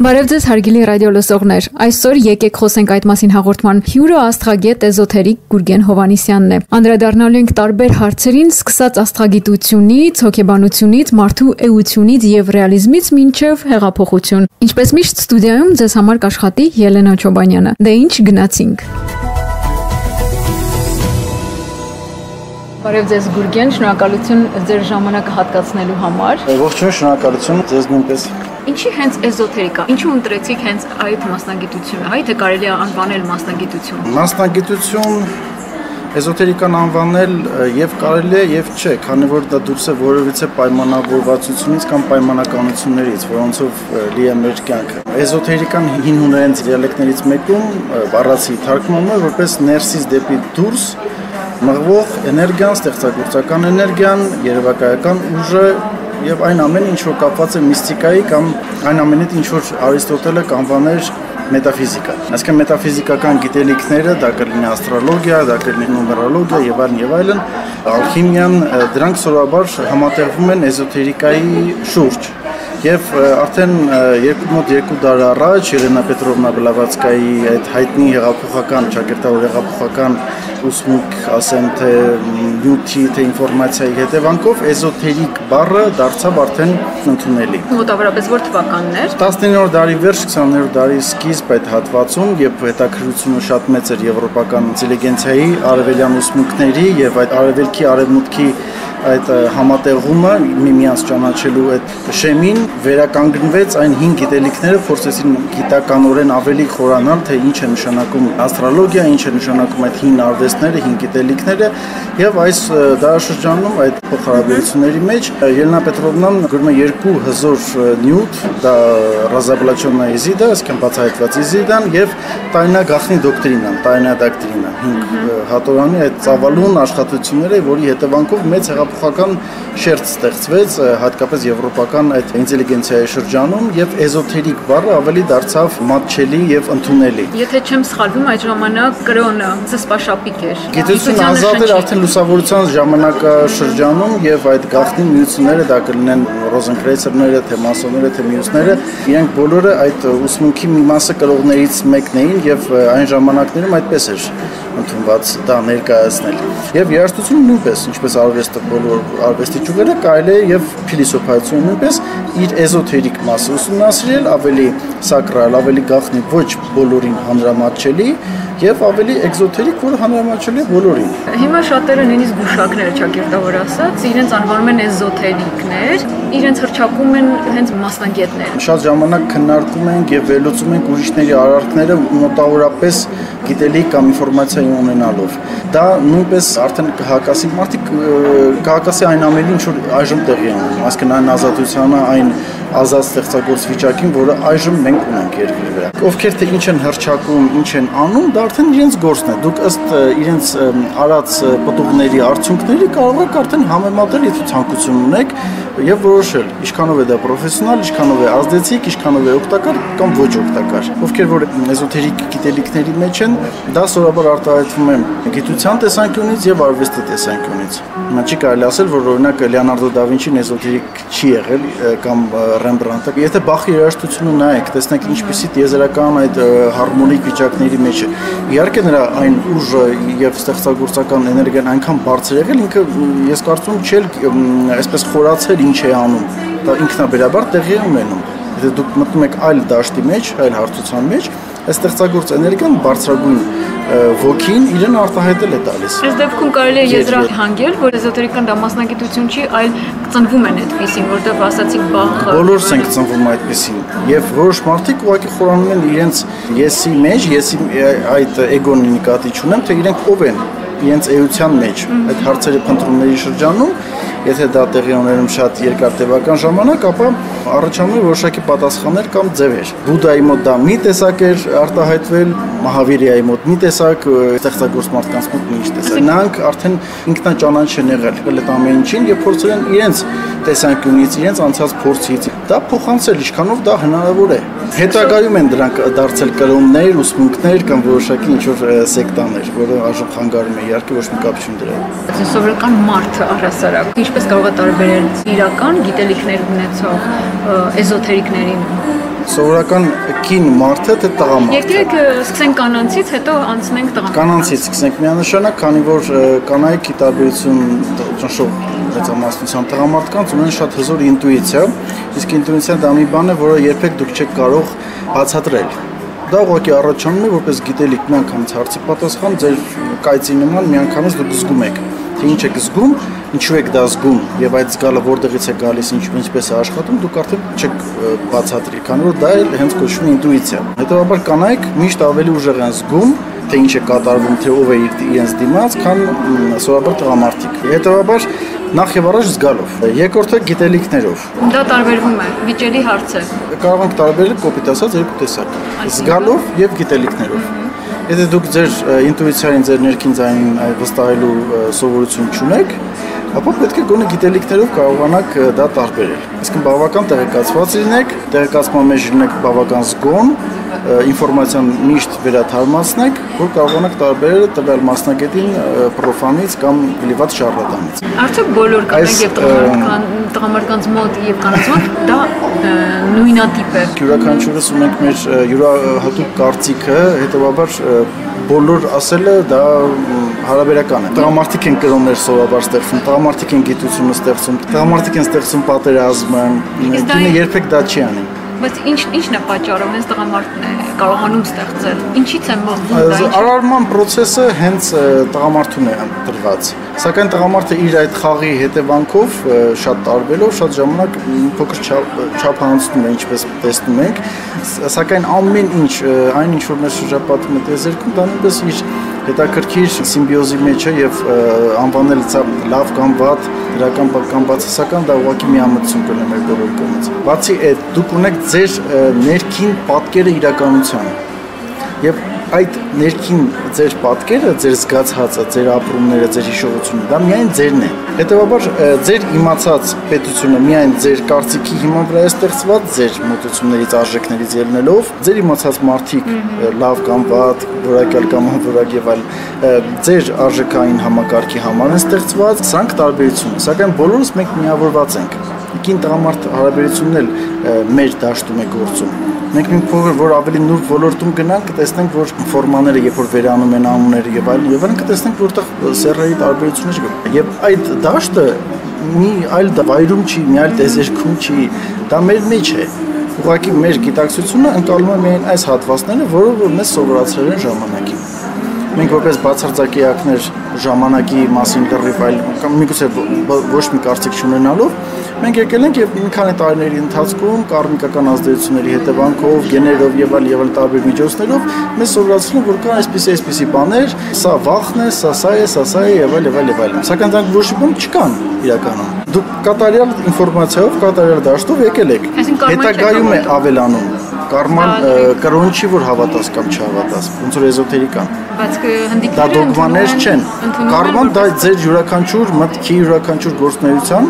Բարև ձեզ հարգելի ռադիո լսողներ, այսօր եկեք խոսենք այդ մասին հաղորդման հյուրը աստղագետ էզոթերիկ Գուրգեն Հովհաննիսյանն է։ Անդրադառնալու ենք տարբեր հարցերին, սկսած աստղագիտությունից, հոգեբանությունից, մարդու էությունից եւ ռեալիզմից մինչեւ հեղափոխություն։ Ինչպես միշտ ստուդիայում ձեզ համար կաշխատի Ելենա Չոբանյանը։ Դե ինչ գնացինք։ Բարև ձեզ Գուրգեն, շնորհակալություն ձեր ժամանակը հատկացնելու համար։ Ողջույն, շնորհակալություն ձեզ նույնպես։ Ինչի հենց էզոթերիկա, ինչու ընտրեցիք հենց այդ մասնագիտությունը, հայ թե կարելի է անվանել մասնագիտություն։ Մասնագիտություն էզոթերիկան անվանել եւ կարելի է եւ չէ, քանի որ դա դուրս է որևիցե պայմանավորվածությունից կամ պայմանականություններից, որոնցով լի է մեր կյանքը։ Էզոթերիկան հին հուներեն դիալեկտներից մեկում բառացի թարգմանում է որպես ներսից դեպի դուրս մղվող էներգիան, ստեղծագործական էներգիան, երևակայական ուժը եւ այն ամենը, ինչ որ կապված է միստիկայի կամ այն ամենից, ինչ որ Արիստոտելը կանվաներ մետաֆիզիկա։ Այսինքն մետաֆիզիկական գիտելիքները, դա կլինի աստրոլոգիա, դա կլինի նումերոլոգիա եւ այլն, ալխիմիան, դրանք սովորաբար համատեղվում են էզոթերիկայի շուրջ։ Եվ արդեն մոտ 2 դար առաջ Ելենա Պետրովնա Բլավատսկայի այդ հայտնի հեղափոխական, ճակերտավոր հեղափոխական ուսմունք, ասեմ թե նյութի, թե ինֆորմացիայի հետևանքով էզոթերիկ բառը դարձավ արդեն ընդունելի։ Մոտավորապես որ թվականներ։ 19-րդ դարի վերջ, 20-րդ դարի սկիզբ այդ հատվածում, երբ հետաքրքրությունը շատ մեծ էր եվրոպական ինտելիգենցիայի, արևելյան ուսմունքների եւ այդ արևելքի արևմուտքի այդ համատեղումը միմյանց ճանաչելու այդ շեմին վերականգնվեց այն հին գիտելիքները, փորձեցին գիտականորեն ավելի խորանալ, թե ինչ է նշանակում աստրոլոգիա, ինչ է նշանակում այդ հին արվեստները, հին գիտելիքները, եւ այս դարաշրջանում այդ փոխհարաբերությունների մեջ Ելենա Պետրովնան գրում է 2 հզոր նյութ, դա ռազաբլաչոննա իզիդա, այսինքն բացահայտված իզիդան եւ տայնա գախնի դոկտրինան, տայնա դոկտրինա, 5 հատորանի այդ ծավալուն աշխատությունները, որի հետևանքով մեծ հեղափոխական շերտ ստեղծվեց հատկապես եվրոպական այդ ինտելիգենցիայի շրջանում եւ էզոթերիկ բառը ավելի դարձավ մատչելի եւ ընդունելի։ Եթե չեմ սխալվում, այդ ժամանակ կրոնը զսպաշապիկ էր։ Գիտությունը ազատ էր արդեն լուսավորության ժամանակաշրջանում եւ այդ գաղտնի միությունները, դա կլինեն ռոզենկրեյցերները, թե մասոնները, թե մյուսները, իրենք բոլորը այդ ուսմունքի մի մասը կրողներից մեկն էին եւ այն ժամանակներում այդպես էր ընդունված դա ներկայացնել։ Եվ երաժշտությունը նույնպես, ինչպես արվեստը բոլոր արվեստի ճյուղերը, կարելի է եւ փիլիսոփայությունը նույնպես իր էզոթերիկ մասը ուսումնասիրել, ավելի սակրալ, ավելի գաղտնի, ոչ բոլորին հանրամատչելի եւ ավելի էկզոթերիկ, որը հանրամատչելի է բոլորին։ Հիմա շատերը նույնիսկ գուշակները ճակերտավոր ասած, իրենց անվանում են էզոթերիկներ, իրենց հրճակում են հենց մասնագետներ։ Շատ ժամանակ քննարկում ենք եւ վերլուծում ենք ուրիշների արարքները մոտավորապես գիտելիք կամ ինֆորմացիա ունենալով։ Դա նույնպես արդեն կհակասի մարդիկ կհակասի այն ամենին, ինչ որ այժմ տեղի է ունենում, այսինքն այն ազատությանը, այն ազատ ստեղծագործ վիճակին, որը այժմ մենք ունենք երկրի վրա։ Ովքեր թե ինչ են հրճակում, ինչ են անում, դա արդեն իրենց գործն է։ Դուք ըստ իրենց արած պտուղների արդյունքների կարող եք արդեն համեմատել, եթե ցանկություն ունեք եւ որոշել, ինչքանով է դա պրոֆեսիոնալ, ինչքանով է ազդեցիկ, ինչքանով է օգտակար կամ ոչ օգտակար։ Ովքեր որ էզոթերիկ գիտելիքների մեջ են, դա սովորաբար արտահայտվում է գիտության տեսանկյունից եւ արվեստի տեսանկյունից։ Հիմա չի կարելի ասել, որ օրինակ Լեոնարդո դա Վինչին էզոթերիկ չի եղել կամ Ռեմբրանտը։ Եթե Բախի երաժշտությունը նայեք, տեսնեք ինչպիսի տիեզերական այդ հարմոնիկ վիճակների մեջ է։ Իհարկե նրա այն ուժը եւ ստեղծագործական էներգիան այնքան բարձր եղել, ինքը ես կարծում չէ այսպես խորացել ինչ է անում։ Դա ինքնաբերաբար տեղի է ունենում։ Եթե դուք մտնում եք այլ դաշտի մեջ, այլ հարթության մեջ, այս ստեղծագործ էներգիան բարձրագույն ոգին իրեն արտահայտել է տալիս։ Այս դեպքում կարելի է եզրահանգել, որ էզոթերիկան դա մասնագիտություն չի, այլ ծնվում են այդպեսին, որտեղ ասացիք Բախը։ Բոլորս ենք ծնվում այդպեսին։ Եվ որոշ մարդիկ ուղղակի խորանում են իրենց եսի մեջ, եսի այդ էգոն նկատի չունեմ, թե իրենք ով են իրենց էության մեջ։ Այդ հարցերը փնտրումների շրջանում, եթե դա տեղի ունենում շատ երկար տևական ժամանակ, ապա առաջանում է որոշակի պատասխաններ կամ ձևեր։ Բուդայի մոտ դա մի տեսակ էր արտահայտվել, Մահավիրիայի մոտ մի տեսակ, ստեղծագործ մարդկանց մոտ մի տեսակ։ Նրանք արդեն ինքնաճանաչ են եղել այդ ամեն ինչին եւ փորձել են իրենց տեսանկյունից, իրենց անցած փորձից դա փոխանցել, ինչքանով դա հնարավոր է։ Հետագայում են դրանք դարձել կրոններ, ուսմունքներ կամ որոշակի ինչ-որ սեկտաներ, որը այժմ խանգարում է, իհարկե ոչ մի կապ չունի դրա հետ։ Սովորական մարդը առհասարակ ինչպես կարող է տարբերել իրական գիտելիքներ ունեցող էզոթերիկներին։ Սովորական կին մարդը թե տղամարդ։ Եկեք սկսենք կանանցից, հետո անցնենք տղամարդ։ Կանանցից սկսենք միանշանակ, քանի որ կանայք ի տարբերություն ճնշող մեծամասնության տղամարդկանց ունեն շատ հզոր ինտուիցիա, իսկ ինտուիցիան դա մի բան է, որը երբեք դուք չեք կարող բացատրել։ Դա ուղղակի առաջանում է որպես գիտելիք միանգամից հարցի պատասխան, ձեր կայծի նման միանգամից դուք զգում եք, թե ինչ եք զգում, ինչու եք դա զգում եւ այդ զգալը որտեղից է գալիս, ինչպես է աշխատում, դուք արդեն չեք բացատրի, քանի որ դա հենց կոչվում է ինտուիցիա։ Հետևաբար կանայք միշտ ավելի ուժեղ են զգում, թե ինչ է կատարվում, թե ով է իրենց դիմաց, քան սովորաբար տղամարդիկ։ Հետևաբար նախ եւ առաջ զգալով։ Երկրորդը գիտելիքներով։ Դա տարբերվում է, վիճելի հարց է։ Կարող ենք տարբերել կոպիտ ասած երկու տեսակ՝ զգալով եւ գիտելիքներով։ Եթե դուք ձեր ինտուիցիային, ձեր ներքին ձայնին վստահելու սովորություն չունեք, ապա պետք է գոնե գիտելիքներով կարողանաք դա տարբերել։ Իսկ բավական տեղեկացված լինեք, տեղեկացման մեջ լինեք բավական զգոն, ինֆորմացիան միշտ վերաթարմացնեք, որ կարողանաք տարբերել տվյալ մասնագետին պրոֆանից կամ լիված շարլատանից։ Արդյոք բոլոր կանայք եւ տղամարդկանց մոտ եւ կանանց մոտ դա նույնատիպ է։ Յուրաքանչյուրս ունենք մեր յուրահատուկ կարծիքը, հետեւաբար բոլոր ասելը դա հարաբերական է։ Տղամարդիկ են կրոններ սովորաբար ստեղծում, տղամարդիկ են գիտությունը ստեղծում, տղամարդիկ են ստեղծում պատերազմը, կինը երբեք դա չի անի։ Բայց ինչն է պատճառը, հենց տղամարդն է կարողանում ստեղծել։ Ինչից է մղվում դա։ Արարման process-ը հենց տղամարդուն է տրված։ Սակայն տղամարդը իր այդ խաղի հետևանքով շատ տարբերով շատ ժամանակ փոքր չափանցնում է, ինչպես տեսնում ենք, սակայն ամեն ինչ, այն ինչ որ մեր շրջապատում է տեզերքում, դա նույնպես իր հետաքրքիր սիմբիոզի մեջ է եւ անվանել դա լավ կամ վատ, դրական կամ բացասական, դա ուղղակի միամտություն կլինի մեր բոլոր կողմից։ Բացի այդ, դուք ունեք ձեր ներքին պատկերը իրականության եւ այդ ներքին ձեր պատկերը, ձեր զգացածը, ձեր ապրումները, ձեր հիշողությունը, դա միայն ձերն է։ Հետևաբար ձեր իմացած պետությունը միայն ձեր կարծիքի հիման վրա է ստեղծված, ձեր մոտեցումներից, արժեքներից ելնելով, ձեր իմացած մարդիկ լավ կամ վատ, որակյալ կամ անորակ եւ այլ, ձեր արժեքային համակարգի համար են ստեղծված, սրանք տարբերություն են, սակայն բոլորս մենք միավորված ենք։ Կին-տղամարդ հարաբերությունն էլ մեր դաշտում է գործում։ Մենք մի փոքր որ ավելի նուրբ ոլորտում գնանք, կտեսնենք, որ ֆորմաները, երբ որ վերանում են անունները եւ այլն, կտեսնենք, որտեղ սեռերի տարբերություններ կա։ Եվ այդ դաշտը մի այլ վայրում չի, մի այլ տեզերքում չի, դա մեր մեջ է։ Ուղղակի մեր գիտակցությունը ընկալում է միայն այս հատվածները, որը մեզ սովորացրել են ժամանակին։ Մենք որպես բացարձակեակներ ժամանակի մասին լրիվ այլ կամ միգուցե ոչ մի կարծիք չունենալով մենք եկել ենք եւ մի քանի տարիների ընթացքում կարմիկական ազդեցությունների հետևանքով, գեներով եւ այլ տարբեր միջոցներով մեզ սովորացրել են, որ կան այսպիսի բաներ, սա վախն է, սա է եւ այլ։ Սակայն դրանք ոչ մի բան չկան իրականում։ Դուք կատարյալ ինֆորմացիայով, կատարյալ դաշտով եկել եք։ Հետագայում է ավելանում։ Կարման կրոն չի, որ հավատաս կամ չհավատաս, ոնց որ էզոտերիկան։ Բայց հնդիկները դա դոգմաներ չեն։ Կարման դա ձեր յուրաքանչյուր մտքի, յուրաքանչյուր գործունեության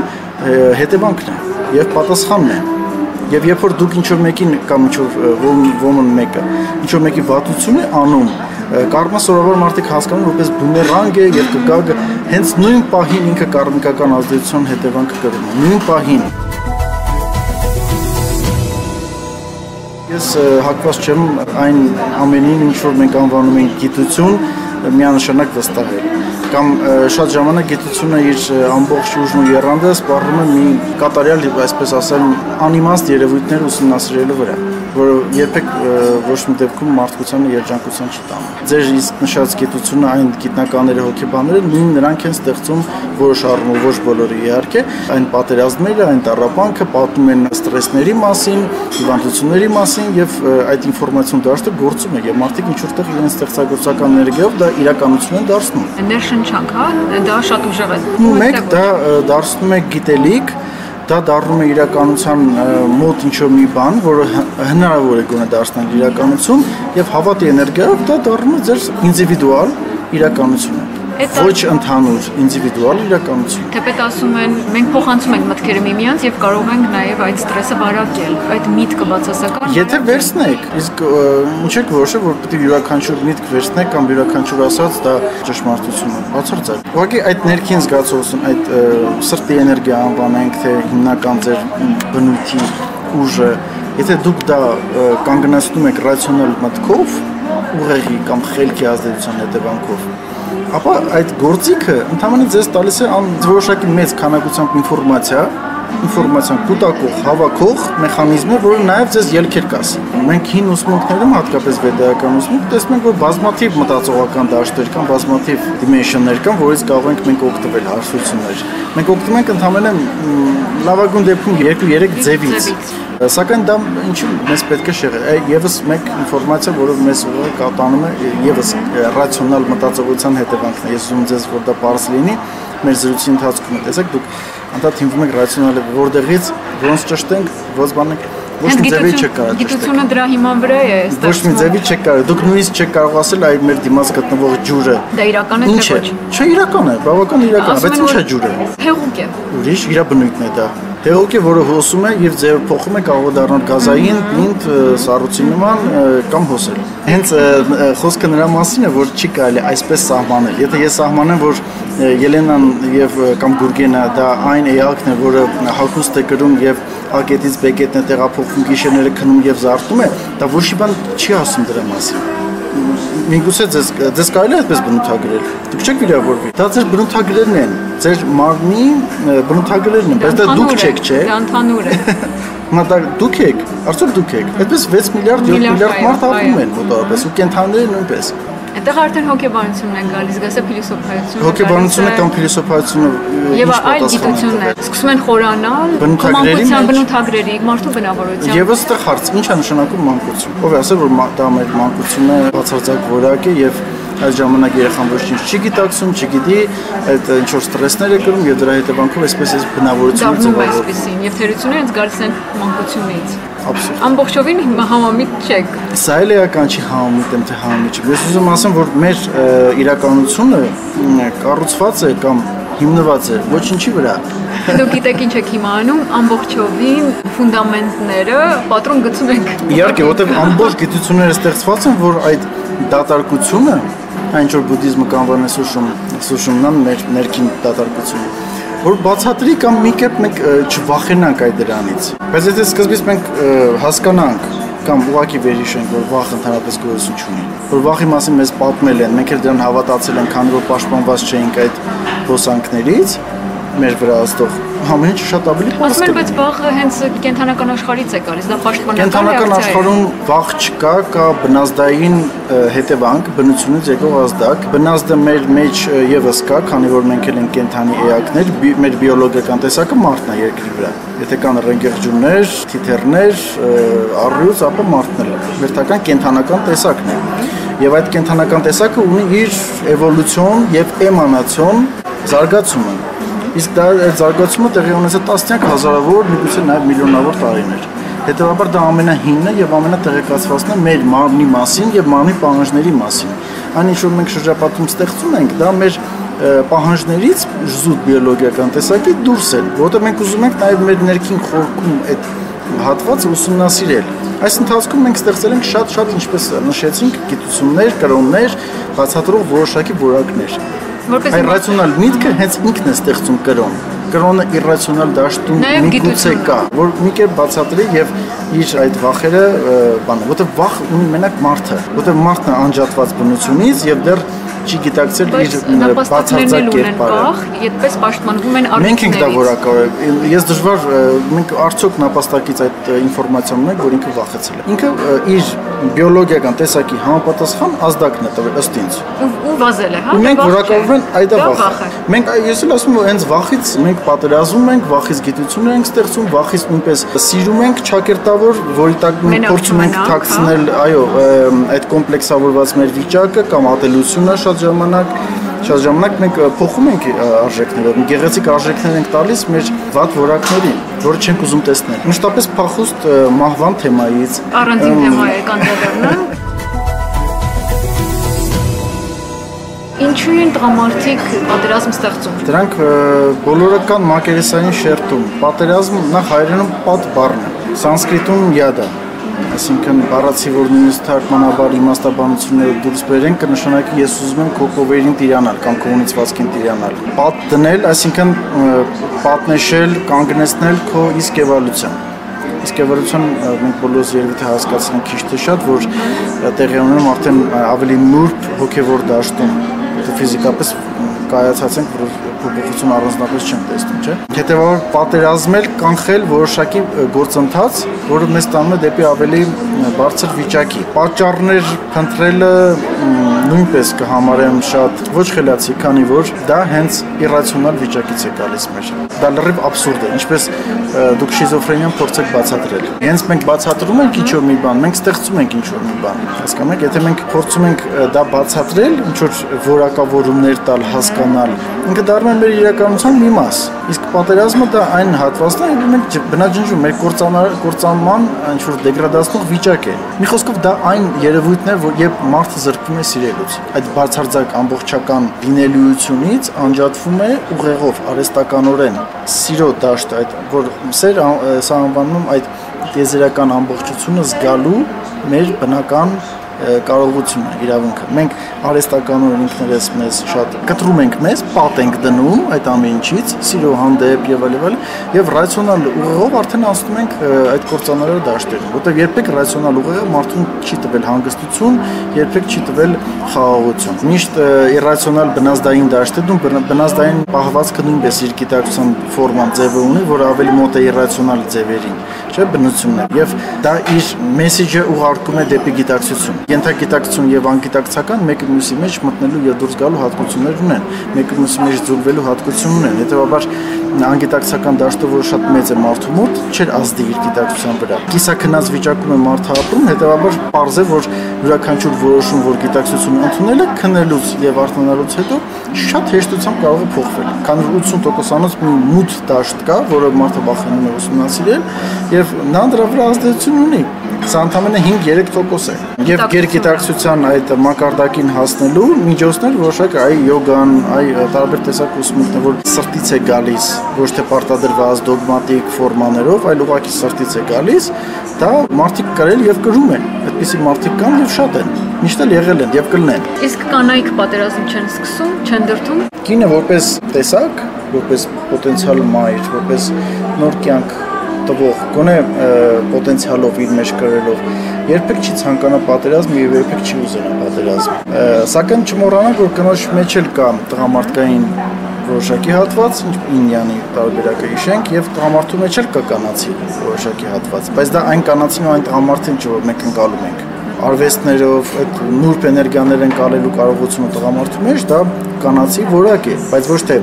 հետևանքն է եւ պատասխանն է։ Եվ երբ որ դուք ինչ-որ մեկին կամ ինչ-որ ոմն մեկը ինչ-որ մեկի վատություն է անում, կարմա սովորաբար մարդիկ հասկանում որպես բումերանգ է եւ կգա հենց նույն պահին ինքը կարմիկական ազդեցության հետևանքը կրում է։ Նույն պահին Ես հակված չեմ այն ամենին, ինչ որ մենք անվանում ենք գիտություն, միանշանակ վստահել։ Կամ շատ ժամանակ գիտությունը իր ամբողջ ուժն ու եռանդը սպառնում է մի կատարյալ, այսպես ասեմ, անիմաստ երևույթներ ուսումնասիրելու վրա, որը երբեք ոչ մի դեպքում մարդկությանը երջանկության չի տանում։ Ձեր իսկ նշած գիտությունը, այն գիտնականները, հոգեբանները նույն նրանք են ստեղծում որոշ առումով, ոչ բոլորը իհարկե, այն պատերազմները, այն տառապանքը պատմում են ստրեսների մասին, հիվանդությունների մասին եւ այդ ինֆորմացիոն դաշտը գործում է եւ մարդիկ ինչ որտեղ իրենց ստեղծագործական էներգիայով դա իրականություն են դարձնում։ Ներշնչանք, հա, դա շատ ուժեղ է։ Մեկ դա դարձնում է գիտելիք, դա դառնում է իրականության մոտ ինչ-որ մի բան, որը հնարավոր է գոնե դարձնել իրականություն եւ հավատի էներգիայով դա դառնում է ձեր ինդիվիդուալ իրականությունը։ Ոչ ընդհանուր ինդիվիդուալ իրականություն։ Թեպետ ասում են, մենք փոխանցում ենք մտքերը միմյանց եւ կարող ենք նաեւ այդ ստրեսը վարակել, այդ միտքը բացասական։ Եթե վերցնեք, իսկ ինչ եք որոշել, որ պետք է յուրաքանչյուր միտք վերցնեք կամ յուրաքանչյուր ասած դա ճշմարտություն է։ Բացարձակ։ Ուղղակի այդ ներքին զգացողություն, այդ սրտի էներգիա անվանենք, թե հիմնական ձեր բնույթի ուժը, Եթե դուք դա կանգնացնում եք ռացիոնալ մտքով, ուղեղի կամ խելքի ազդեցության հետևանքով, ապա այդ գործիքը ընդհանրապես ձեզ տալիս է որոշակի մեծ քանակությամբ ինֆորմացիան կուտակող, հավաքող մեխանիզմներ, որը նաև ձեզ ելքեր կասի։ Մենք հին ուսմունքներում, հատկապես վեդայական ուսմունք, տեսնում ենք, որ բազմաթիվ մտածողական դաշտեր կան, բազմաթիվ դիմենշններ կան, որից կարող ենք մենք օգտվել հարցություններ։ Մենք օգտվում ենք ընդհանրապես լավագույն դեպքում 2-3 ձևից։ Սակայն դա ինչու մեզ պետք է շեղել։ Եվս մեկ ինֆորմացիա, որը մեզ ուղղակի կատանում է, եւս ռացիոնալ մտածողության հետևանքն է։ Ես ուզում ձեզ որ դա բարձ լինի, մեր զրույցի ընթացքում տեսեք դուք անդադ հիմնում եք ռացիոնալ որտեղից ոնց ճշտենք, ոնց բանենք, ոչ մի ձևի չեք կարող ճշտել։ Գիտությունը դրա հիման վրա է ստացվում։ Ոչ մի ձևի չեք կարող։ Դուք նույնիսկ չեք կարող ասել այ մեր դիմաց գտնվող ջուրը։ Դա իրական է թե ոչ։ Չէ, իրական է, բավական իրական է, բայց ի՞նչ է ջուրը։ Հեղուկ է։ Ուրիշ իր բնույթն է դա։ Հեղուկ է, որը հոսում է եւ ձևը փոխում է, կարող է դառնալ գազային, պինդ, սառույցի նման կամ հոսել։ Հենց խոսքը նրա մասին է, որ չի կարելի այսպես սահմանել։ Եթե ես սահմանեմ, որ Ելենան եւ կամ Գուրգենը դա այն էակն է, որը հագուստ է կրում եւ ակետից բեկետն է տեղափոխվում, գիշերները քնում եւ զարթում է, դա ոչ մի բան չի ասում դրա մասին։ Միգուցե ձեզ կարելի է այդպես բնութագրել։ Դուք չեք վիրավորվի։ Դա ձեր բնութագրերն են, ձեր մարմնի բնութագրերն են, բայց դա դուք չեք, չէ՞։ Դա ընդհանուր է։ Հիմա դա դուք եք, արդյոք դուք եք։ Այդպես 6 միլիարդ 7 միլիարդ մարդ ապրում են մոտավորապես ու կենթանիները նույնպես։ Այդտեղ արդեն հոգեբանությունն է գալիս, գասե փիլիսոփայությունը։ Հոգեբանությունը կամ փիլիսոփայությունը եւ այլ գիտություններ սկսում են խորանալ մանկության բնութագրերի, մարդու բնավորության։ Եվս այդտեղ հարց, ի՞նչ է նշանակում մանկություն։ Ով է ասել, որ դա մեր մանկությունը բացարձակ որակ է եւ այդ ժամանակ երեխան ոչ ինչ չի գիտակցում, չգիտի, այդ ինչ որ ստրեսներ է կրում եւ դրա հետևանքով այսպես է բնավորությունը ձևավորվում։ Եվ թերությունները հենց գալիս են մանկությունից։ Абսուրդ։ Ամբողջովին համամիտ չեք։ Սա էլ էական չի համամիտ եմ թե համամիտ չի։ Ես ուզում ասեմ, որ մեր իրականությունը կառուցված է կամ հիմնված է ոչինչի վրա։ Դուք գիտեք ինչ եք հիմա անում, ամբողջովին ֆունդամենտները պատրոն գցում եք։ Իհարկե, որտեղ ամբողջ գիտությունները ստեղծված են, որ այդ դատարկությունը, այն որ բուդդիզմը կանվան է սուշումնան մեր ներքին դատարկությունը, որ բացատրի կամ մի կերպ մենք չվախենանք այդ դրանից։ Բայց եթե սկզբից մենք հասկանանք կամ ուղղակի վերհիշենք, որ վախը ընդհանրապես գոյություն չունի, որ վախի մասին մեզ պատմել են, մենք էլ դրան հավատացել ենք, քանի որ պաշտպանված չէինք այդ հոսանքներից, մեր վրա աստող ամեն ինչ շատ ավելի բարձր է։ Ասում են, բայց վախը հենց կենթանական աշխարհից է գալիս, դա պաշտպանական կենթանական աշխարհում վախ չկա, կա բնազդային հետևանք, բնությունից եկող ազդակ։ Բնազդը մեր մեջ եւս կա, քանի որ մենք էլ ենք կենթանի էակներ, մեր բիոլոգիական տեսակը մարդն է երկրի վրա։ Եթե կան ռենգերջուններ, թիթեռներ, առյուծ, ապա մարդն է վերթական կենթանական տեսակն է։ Եվ այդ կենթանական տեսակը ունի իր էվոլյուցիոն եւ էմանացիոն զարգացումը։ Իսկ դա այդ զարգացումը տեղի ունեցել տասնյակ հազարավոր, միգուցե նաև միլիոնավոր տարիներ։ Հետևաբար դա ամենահինն է եւ ամենատեղեկացվածն է մեր մարմնի մասին եւ մարմնի պահանջների մասին։ Այն ինչ որ մենք շրջապատում ստեղծում ենք, դա մեր պահանջներից զուտ բիոլոգիական տեսակի դուրս է, որովհետեւ մենք ուզում ենք նաև մեր ներքին խորքում այդ հատվածը ուսումնասիրել։ Այս ընթացքում մենք ստեղծել ենք շատ ինչպես նշեցինք, գիտություններ, կրոններ, բացատրող որոշակի որակներ։ Այ ռացիոնալ միտքը հենց ինքն է ստեղծում կրոն։ Կրոնը իրրացիոնալ դաշտում միգուցե կա, որ մի կերպ բացատրի եւ իր այդ վախերը բանը, որտեղ վախ ունի մենակ մարդը, որտեղ մարդն է անջատված բնությունից եւ դեռ չի գիտակցել իր բացարձակ կերպարը։ Այդպես պաշտպանվում են արդյունքներից։ Մենք ենք դա որակավորել։ Ես դժվար մենք արդյոք նապաստակից այդ ինֆորմացիան ունենք, որ ինքը վախեցել է։ Ինքը իր բիոլոգիական տեսակի համապատասխան ազդակն է տվել ըստ ինձ։ Ու վազել է, հա։ Մենք որակավորում են այդ վախը։ Մենք ես էլ ասում եմ, հենց վախից մենք պատերազմում ենք, վախից գիտություններ ենք ստեղծում, վախից նույնպես սիրում ենք ճակերտավոր, որի տակ մենք փորձում ենք թաքցնել, այո, այդ կոմպլեքսավորված մեր վիճակը կամ ատելությունը շատ ժամանակ մենք փոխում ենք արժեքները, գեղեցիկ արժեքներ ենք տալիս մեր վատ որակներին, որը չենք ուզում տեսնել։ Մշտապես փախուստ մահվան թեմայից։ Առանձին թեմա է կանդրադառնալ։ Ինչու են տղամարդիկ պատերազմ ստեղծում։ Դրանք բոլորը կան մակերեսային շերտում։ Պատերազմ նախ հայերենում պատ բառն է, սանսկրիտում յադա, այսինքն բառացի որ նույնիսկ թարգմանաբար իմաստաբանությունները դուրս բերեն կնշանակի ես ուզում եմ քո կովերին տիրանալ կամ քո ունեցվածքին տիրանալ։ Պատ դնել, այսինքն պատնեշել, կանգնեցնել քո իսկ եվալության։ Իսկ էվոլյուցիան մենք բոլորս երևի թե հասկացանք քիչ թե շատ, որ տեղի ունենում արդեն ավելի նուրբ հոգևոր դաշտում, ֆիզիկապես կայացած ենք, որ փոփոխություն առանձնապես չենք տեսնում, չէ՞։ Հետևաբար պատերազմել, կանխել որոշակի գործընթաց, որը մեզ տանում է դեպի ավելի բարձր վիճակի։ Պատճառներ փնտրելը նույնպես կհամարեմ շատ ոչ խելացի, քանի որ դա հենց իրացիոնալ վիճակից է գալիս մեր։ Դա լրիվ աբսուրդ է, ինչպես դուք շիզոֆրենիան փորձեք բացատրել։ Հենց մենք բացատրում ենք ինչ-որ մի բան, մենք ստեղծում ենք ինչ-որ մի բան։ Հասկանում եք, եթե մենք փորձում ենք դա բացատրել, ինչ-որ որակավորումներ տալ, հասկանալ, ինքը դառնում է մեր իրականության մի մաս։ Իսկ պատերազմը դա այն հատվածն է, որ մենք բնաջնջում մեր կործանման ինչ-որ դեգրադացնող վիճակ է։ Մի խոսքով դա այն երևույթն է, որ երբ մարդը զրկվում է սիրելուց, այդ բարձրարձակ ամբողջական լինելիությունից անջատվում է ուղեղով, արհեստականորեն սիրո դաշտը, այդ որ սեր սա անվանում այդ տիեզերական ամբողջությունը զգալու մեր բնական կարողությունը, իրավունքը։ Մենք արհեստականորեն ինքներս մեզ շատ կտրում ենք մեզ, պատ ենք դնում այդ ամեն ինչից, սիրո հանդեպ եւ այլն, եւ ռացիոնալ ուղեղով արդեն անցնում ենք այդ կործանարար դաշտերում, որտեղ երբեք ռացիոնալ ուղեղը մարդուն չի տվել հանգստություն, երբեք չի տվել խաղաղություն։ Միշտ իրացիոնալ բնազդային դաշտերում բնազդային պահվածքը նույնպես իր գիտակցության ֆորման ձևը ունի, որը ավելի մոտ է իրացիոնալ ձևերին, չէ՞, բնությունն է, եւ դա իր մեսեջը ուղարկում է դեպի գիտակցություն։ Ենթագիտակցություն եւ անգիտակցական մեկը մյուսի մեջ մտնելու եւ դուրս գալու հատկություններ ունեն, մեկը մյուսի մեջ ձուլվելու հատկություն ունեն։ Հետեւաբար անգիտակցական դաշտը, որը շատ մեծ է մարդու մոտ, չէր ազդի իր գիտակցության վրա։ Կիսաքնած վիճակում է մարդը ապրում, հետեւաբար պարզ է, որ յուրաքանչյուր որոշում, որ գիտակցությունը ընդունելը քննելուց եւ արտանալուց հետո շատ հեշտությամբ կարող է փոխվել։ Քանի որ 80%-անոց մի մութ դաշտ կա, որը մարդը վախենում է ուսումնասիրել, եւ նա դրա վրա ազդեցություն ունի։ Սա ընդամենը 5-3% է։ Եվ գերգիտակցության այդ մակարդակին հասնելու միջոցներ որոշակ այ յոգան, այ տարբեր տեսակ ուսմունքներ, որ սրտից է գալիս, ոչ թե պարտադրված դոգմատիկ ֆորմաներով, այլ ուղղակի սրտից է գալիս, դա մարդիկ կրել եւ կրում են։ Այդպիսի մարդիկ կան եւ շատ են։ Միշտ էլ եղել են եւ կլինեն։ Իսկ կանայք պատերազմ չեն սկսում, չեն դրդում։ Կինը որպես տեսակ, որպես պոտենցիալ մայր, որպես նոր կյանք տվող, գոնե պոտենցիալով իր մեջ կրելով, երբեք չի ցանկանա պատերազմ եւ երբեք չի ուզենա պատերազմ։ Սակայն չմոռանանք, որ կնոջ մեջ էլ կա տղամարդկային որոշակի հատված, ինյանի տարբերակը հիշենք, եւ տղամարդու մեջ էլ կա կանացի որոշակի հատված, բայց դա այն կանացին ու այն տղամարդին չէ, որ մենք ընկալում ենք։ Արվեստներով, այդ նուրբ էներգիաներ ընկալելու կարողությունը տղամարդու մեջ դա կանացի որակ է, բայց ոչ թե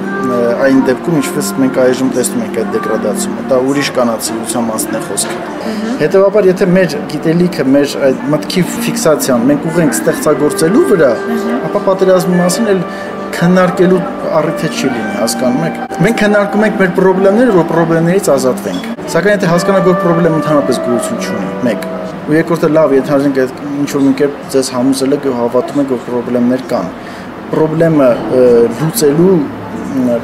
այն դեպքում, ինչպես մենք այժմ տեսնում ենք այդ դեգրադացումը, դա ուրիշ կանացիության մասն է խոսքը։ Հետևաբար, եթե մեր գիտելիքը, մեր այդ մտքի ֆիքսացիան մենք ուղենք ստեղծագործելու վրա, ապա պատերազմի մասին էլ քննարկելու առիթը չի լինի, հասկանում եք։ Մենք քննարկում ենք մեր խնդիրները, որ խնդիրներից ազատվենք։ Սակայն եթե հասկանանք, որ խնդրը ընդհանրապես գոյություն չունի, մեկ։ Ու երկրորդը լավ, եթե ասենք այդ ինչ-որ մի կերպ ձեզ համոզել եք ու հավատում եք, որ խնդիրներ կան։ Խնդրը լուծելու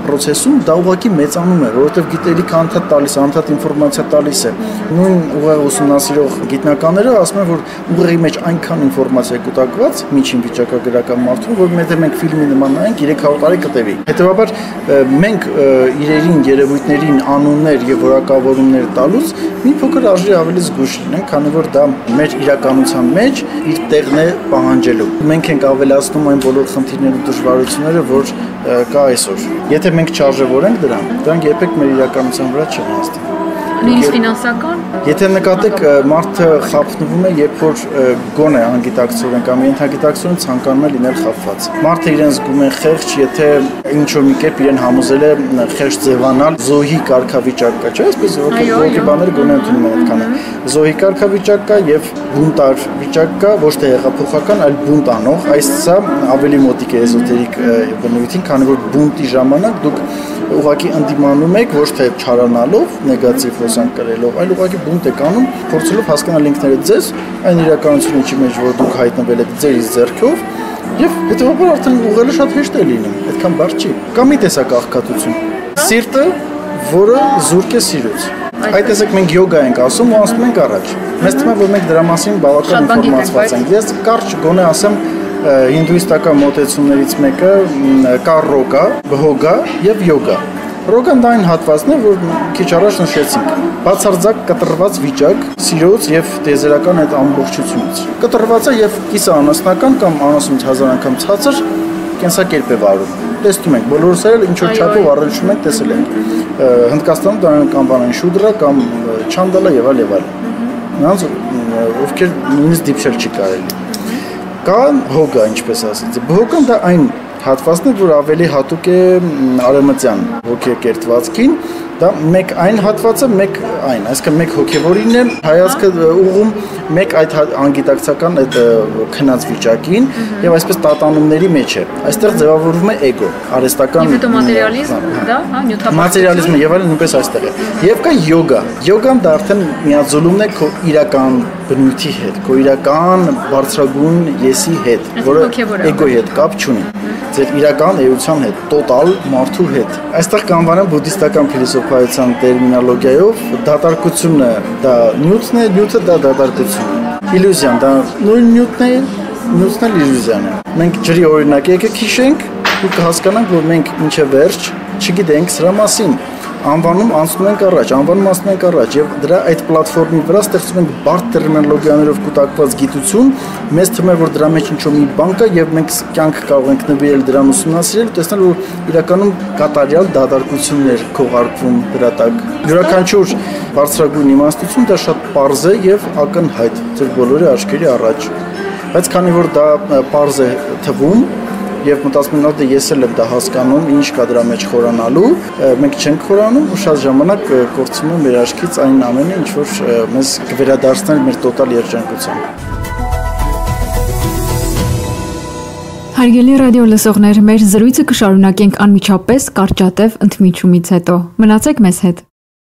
process-ում դա ուղղակի մեծանում է, որովհետև գիտելիքը անդադ տալիս, անդադ ինֆորմացիա տալիս է։ Նույն ուղեղ ուսումնասիրող գիտնականները ասում են, որ ուղեղի մեջ այնքան ինֆորմացիա է կուտակված միջին վիճակագրական մարդու, որ եթե մենք ֆիլմի նման նայենք 300 տարի կտևի։ Հետևաբար մենք իրերին, երևույթներին անուններ եւ որակավորումներ տալուց մի փոքր արժի ավելի զգույշ լինենք, քանի որ դա մեր իրականության մեջ իր տեղն է պահանջելու։ Մենք ենք ավելացնում այն բոլոր խնդիրները ու դժվարությունները, որ կա այսօր։ Եթե մենք չարժևորենք դրանք երբեք մեր իրականության վրա չեն հասնի։ Նույնիսկ ֆինանսական։ Եթե նկատեք, մարդը խափնվում է, երբ որ գոնե անգիտակցորեն կամ ենթագիտակցորեն ցանկանում է լինել խափված։ Մարդը իրեն զգում է խեղճ, եթե ինչ-որ մի կերպ իրեն համոզել է խեղճ ձևանալ, զոհի կարգավիճակ կա, չէ՞, այսպես ոգի բաները գոնե ընդունում են այդքանը։ Զոհի կարգավիճակ կա եւ բունտար վիճակ կա, ոչ թե հեղափոխական, այլ բունտ անող, այս սա ավելի մոտիկ է էզոտերիկ բնույթին, քանի որ բունտի ժամանակ դուք ուղղակի ընդդիմանում եք ոչ թե չարանալով, նեգատիվ հոսանք կրելով, այլ ուղղակի բունտ եք անում, փորձելով հասկանալ ինքներդ ձեզ, այն իրականությունը ինչի մեջ որ դուք հայտնվել եք ձեր ձեռքով, եւ հետեւաբար արդեն ուղղելը շատ հեշտ է լինում, այդքան բարդ չի։ Կամ մի տեսակ աղքատություն։ Սիրտը, որը զուրկ է սիրուց։ Այդ տեսակ մենք յոգա ենք ասում ու անցնում ենք առաջ։ Մեզ թվում է, որ մենք դրա մասին բավական ինֆորմացված ենք։ Ես կարճ գոնե ասեմ հինդուիստական մոտեցումներից մեկը կա ռոգա, բհոգա եւ յոգա։ Ռոգան դա այն հատվածն է, որ քիչ առաջ նշեցինք։ Բացարձակ կտրված վիճակ, սիրոց եւ տիեզերական այդ ամբողջությունից։ Կտրվածը եւ կիսաանասնական կամ անասունից 1000 անգամ ցածր կենսակերպ է վարում։ Տեսնում ենք, բոլորս էլ ինչ որ չափով առնչում ենք, տեսել ենք։ Հնդկաստանում դա անվանում շուդրա կամ չանդալա եւ այլ։ Նրանց ովքեր նույնիսկ դիպչել չի կարելի։ Կա հոգա, ինչպես ասած։ Հոգան դա այն հատվածն է, որ ավելի հատուկ է արևմտյան հոգեկերտվածքին, դա մեկ այն հատվածը, մեկ այն, այսինքն մեկ հոգևորին է հայացքը ուղում մեկ այդ անգիտակցական այդ քնած վիճակին եւ այսպես տատանումների մեջ է։ Այստեղ ձևավորվում է էգո, արհեստական մատերիալիզմ, դա, հա, նյութապարտություն։ Մատերիալիզմը եւ այլն նույնպես այստեղ է։ Եվ կա յոգա։ Յոգան դա արդեն միաձուլումն է քո իրական բնույթի հետ, քո իրական բարձրագույն եսի հետ, որը էգոյի հետ կապ չունի։ Ձեր իրական էության հետ, տոտալ մարդու հետ։ Այստեղ կանվանեմ բուդդիստական փիլիսոփայության տերմինոլոգիայով դատարկությունը դա նյութն է, նյութը դա դատարկությունն է։ Իլյուզիան դա նույն նյութն է, նյութն էլ իլյուզիան է։ Մենք ջրի օրինակ եկեք հիշենք ու կհասկանանք, որ մենք մինչև վերջ չգիտենք սրա մասին։ Անվանում անցնում ենք առաջ եւ դրա այդ պլատֆորմի վրա ստեղծում ենք բարդ տերմինոլոգիաներով կուտակված գիտություն, մեզ թվում է որ դրա մեջ ինչ-որ մի բան կա եւ մենք կյանք կարող ենք նվիրել դրան ուսումնասիրել, տեսնել որ իրականում կատարյալ դատարկություններ քողարկվում դրա տակ։ Յուրաքանչյուր բարձրագույն իմաստություն դա շատ պարզ է եւ ակնհայտ ձեր բոլորի աչքերի առաջ։ Բայց քանի որ դա պարզ է թվում եւ մտածում եմ ես էլ եմ դա հասկանում, ինչ կա դրա մեջ խորանալու, մենք չենք խորանում ու շատ ժամանակ կորցնում մեր աչքից այն ամենը, ինչ որ մեզ կվերադարձնել մեր տոտալ երջանկությանը։ Հարգելի ռադիո լսողներ, մեր զրույցը կշարունակենք անմիջապես կարճատև ընդմիջումից հետո։ Մնացեք մեզ հետ։